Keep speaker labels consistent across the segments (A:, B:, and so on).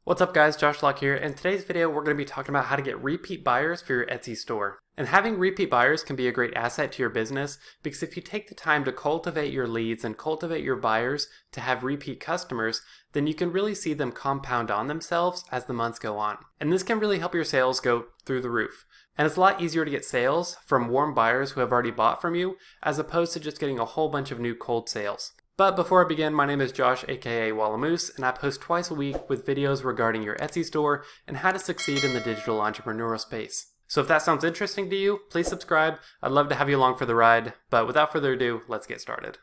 A: What's up guys, Josh Locke here. In today's video we're going to be talking about how to get repeat buyers for your Etsy store. And having repeat buyers can be a great asset to your business because if you take the time to cultivate your leads and cultivate your buyers to have repeat customers, then you can really see them compound on themselves as the months go on. And this can really help your sales go through the roof. And it's a lot easier to get sales from warm buyers who have already bought from you as opposed to just getting a whole bunch of new cold sales. But before I begin, my name is Josh, aka Wallamoose, and I post twice a week with videos regarding your Etsy store and how to succeed in the digital entrepreneurial space. So if that sounds interesting to you, please subscribe. I'd love to have you along for the ride, but without further ado, let's get started.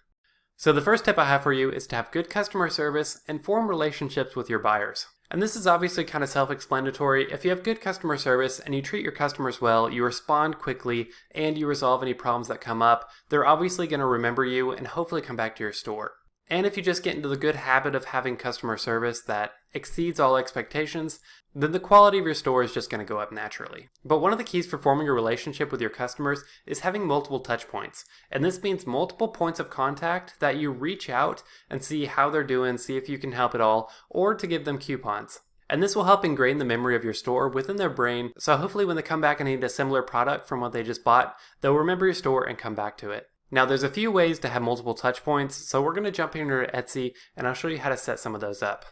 A: So the first tip I have for you is to have good customer service and form relationships with your buyers. And this is obviously kind of self-explanatory. If you have good customer service and you treat your customers well, you respond quickly, and you resolve any problems that come up, they're obviously going to remember you and hopefully come back to your store. And if you just get into the good habit of having customer service that exceeds all expectations, then the quality of your store is just going to go up naturally. But one of the keys for forming a relationship with your customers is having multiple touch points. And this means multiple points of contact that you reach out and see how they're doing, see if you can help at all, or to give them coupons. And this will help ingrain the memory of your store within their brain, so hopefully when they come back and need a similar product from what they just bought, they'll remember your store and come back to it. Now there's a few ways to have multiple touch points, so we're going to jump into Etsy and I'll show you how to set some of those up.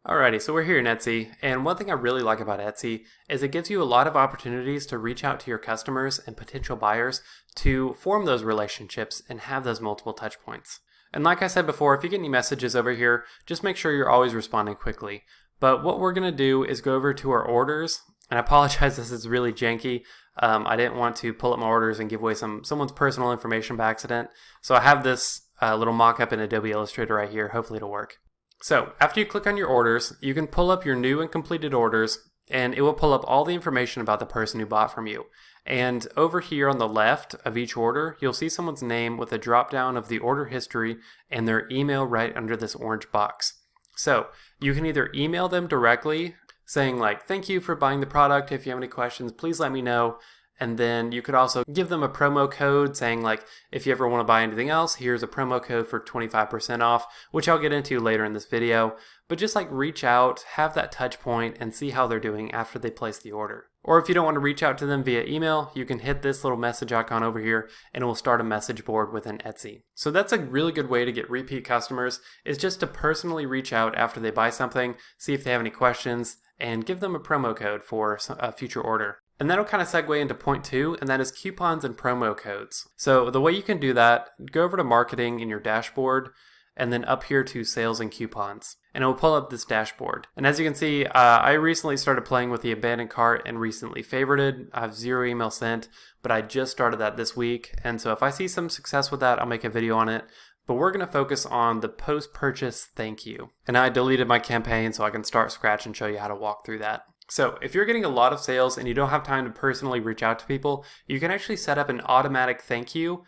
A: Alrighty, so we're here in Etsy, and one thing I really like about Etsy is it gives you a lot of opportunities to reach out to your customers and potential buyers to form those relationships and have those multiple touch points. And like I said before, if you get any messages over here, just make sure you're always responding quickly. But what we're going to do is go over to our orders, and I apologize this is really janky. I didn't want to pull up my orders and give away someone's personal information by accident. So I have this little mock-up in Adobe Illustrator right here. Hopefully it'll work. So after you click on your orders, you can pull up your new and completed orders, and it will pull up all the information about the person who bought from you. And over here on the left of each order, you'll see someone's name with a drop down of the order history and their email right under this orange box. So you can either email them directly saying like, thank you for buying the product. If you have any questions, please let me know. And then you could also give them a promo code saying like, if you ever want to buy anything else, here's a promo code for 25% off, which I'll get into later in this video. But just like reach out, have that touch point and see how they're doing after they place the order. Or if you don't want to reach out to them via email, you can hit this little message icon over here and it will start a message board within Etsy. So that's a really good way to get repeat customers, is just to personally reach out after they buy something, see if they have any questions, and give them a promo code for a future order. And that'll kind of segue into point 2, and that is coupons and promo codes. So the way you can do that, go over to marketing in your dashboard, and then up here to sales and coupons. And it will pull up this dashboard. And as you can see, I recently started playing with the abandoned cart and recently favorited. I have 0 email sent, but I just started that this week. And so if I see some success with that, I'll make a video on it. But we're going to focus on the post-purchase thank you. And I deleted my campaign so I can start scratch and show you how to walk through that. So if you're getting a lot of sales and you don't have time to personally reach out to people, you can actually set up an automatic thank you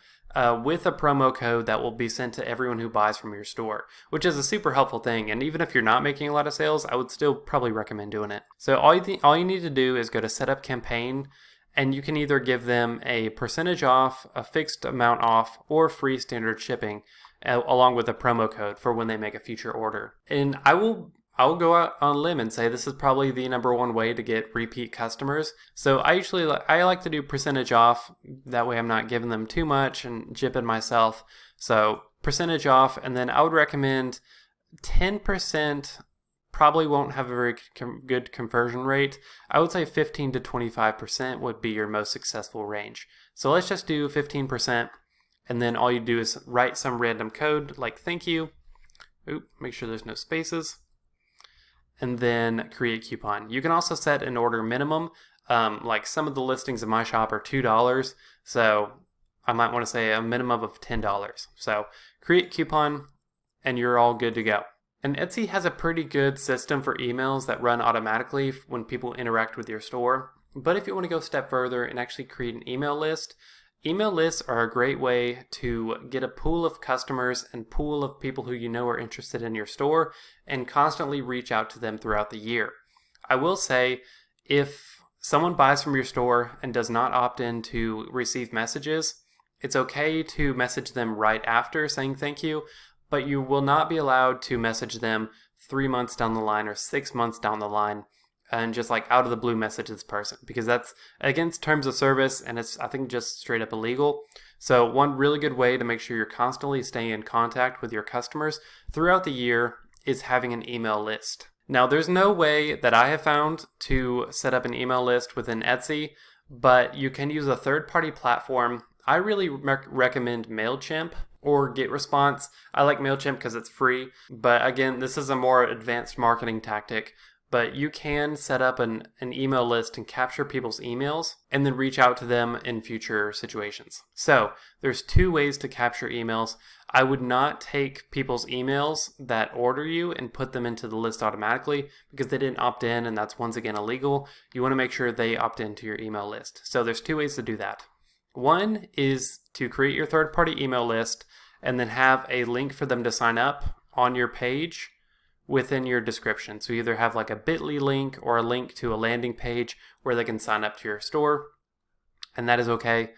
A: with a promo code that will be sent to everyone who buys from your store, which is a super helpful thing. And even if you're not making a lot of sales, I would still probably recommend doing it. So all you need to do is go to setup campaign, and you can either give them a percentage off, a fixed amount off, or free standard shipping along with a promo code for when they make a future order. And I'll go out on a limb and say this is probably the #1 way to get repeat customers. So I like to do percentage off. That way I'm not giving them too much and jipping myself. So percentage off, and then I would recommend 10%. Probably won't have a very good conversion rate. I would say 15 to 25% would be your most successful range. So let's just do 15%. And then all you do is write some random code like thank you. Make sure there's no spaces. And then create coupon. You can also set an order minimum. Like some of the listings in my shop are $2. So I might want to say a minimum of $10. So create coupon and you're all good to go. And Etsy has a pretty good system for emails that run automatically when people interact with your store. But if you want to go a step further and actually create an email list, email lists are a great way to get a pool of customers and pool of people who you know are interested in your store and constantly reach out to them throughout the year. I will say, if someone buys from your store and does not opt in to receive messages, it's okay to message them right after saying thank you, but you will not be allowed to message them 3 months down the line or 6 months down the line and just like out of the blue message this person, because that's against terms of service and it's, I think, just straight up illegal. So one really good way to make sure you're constantly staying in contact with your customers throughout the year is having an email list. Now, there's no way that I have found to set up an email list within Etsy, but you can use a third-party platform. I really recommend MailChimp or GetResponse. I like MailChimp because it's free, but again, this is a more advanced marketing tactic. But you can set up an email list and capture people's emails and then reach out to them in future situations. So there's 2 ways to capture emails. I would not take people's emails that order you and put them into the list automatically because they didn't opt in, and that's once again illegal. You want to make sure they opt into your email list. So there's 2 ways to do that. One is to create your third-party email list and then have a link for them to sign up on your page within your description. So you either have like a bit.ly link or a link to a landing page where they can sign up to your store, and that is okay.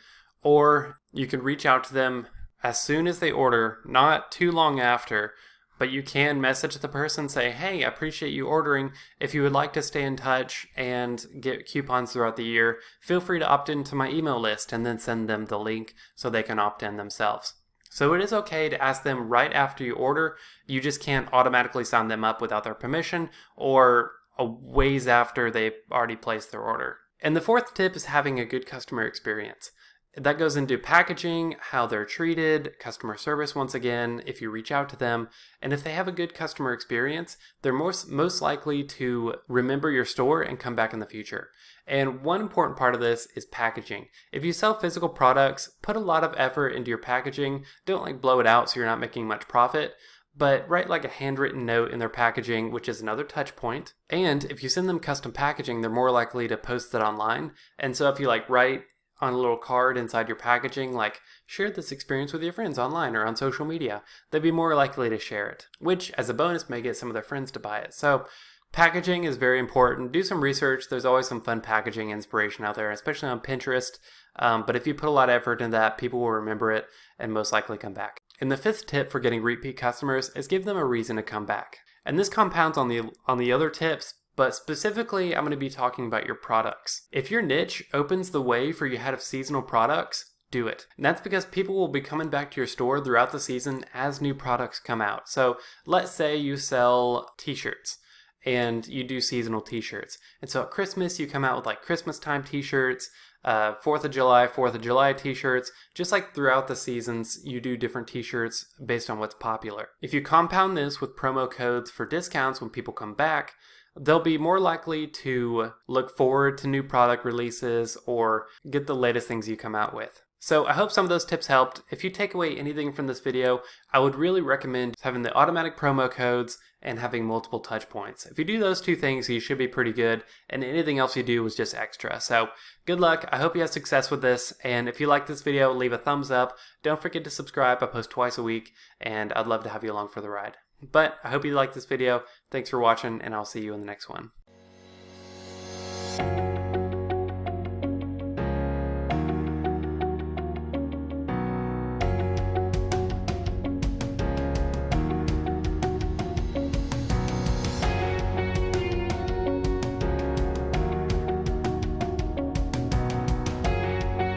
A: Or you can reach out to them as soon as they order, not too long after, but you can message the person, say, hey, I appreciate you ordering. If you would like to stay in touch and get coupons throughout the year, feel free to opt into my email list, and then send them the link so they can opt in themselves. So it is okay to ask them right after you order. You just can't automatically sign them up without their permission or a ways after they've already placed their order. And the 4th tip is having a good customer experience. That goes into packaging, how they're treated, customer service once again, if you reach out to them. And if they have a good customer experience, they're most likely to remember your store and come back in the future. And one important part of this is packaging. If you sell physical products, put a lot of effort into your packaging. Don't like blow it out so you're not making much profit, but write like a handwritten note in their packaging, which is another touch point. And if you send them custom packaging, they're more likely to post it online. And so if you like write on a little card inside your packaging, like, share this experience with your friends online or on social media, they'd be more likely to share it, which as a bonus may get some of their friends to buy it. So packaging is very important. Do some research. There's always some fun packaging inspiration out there, especially on Pinterest. But if you put a lot of effort into that, people will remember it and most likely come back. And the 5th tip for getting repeat customers is give them a reason to come back. And this compounds on the other tips, but specifically I'm going to be talking about your products. If your niche opens the way for you to have seasonal products, do it. And that's because people will be coming back to your store throughout the season as new products come out. So let's say you sell t-shirts and you do seasonal t-shirts. And so at Christmas, you come out with like Christmas time t-shirts, 4th of July t-shirts. Just like throughout the seasons, you do different t-shirts based on what's popular. If you compound this with promo codes for discounts when people come back, they'll be more likely to look forward to new product releases or get the latest things you come out with. So I hope some of those tips helped. If you take away anything from this video, I would really recommend having the automatic promo codes and having multiple touch points. If you do those 2 things, you should be pretty good, and anything else you do is just extra. So good luck. I hope you have success with this, and if you like this video, leave a thumbs up. Don't forget to subscribe. I post twice a week, and I'd love to have you along for the ride. But I hope you liked this video. Thanks for watching, and I'll see you in the next one.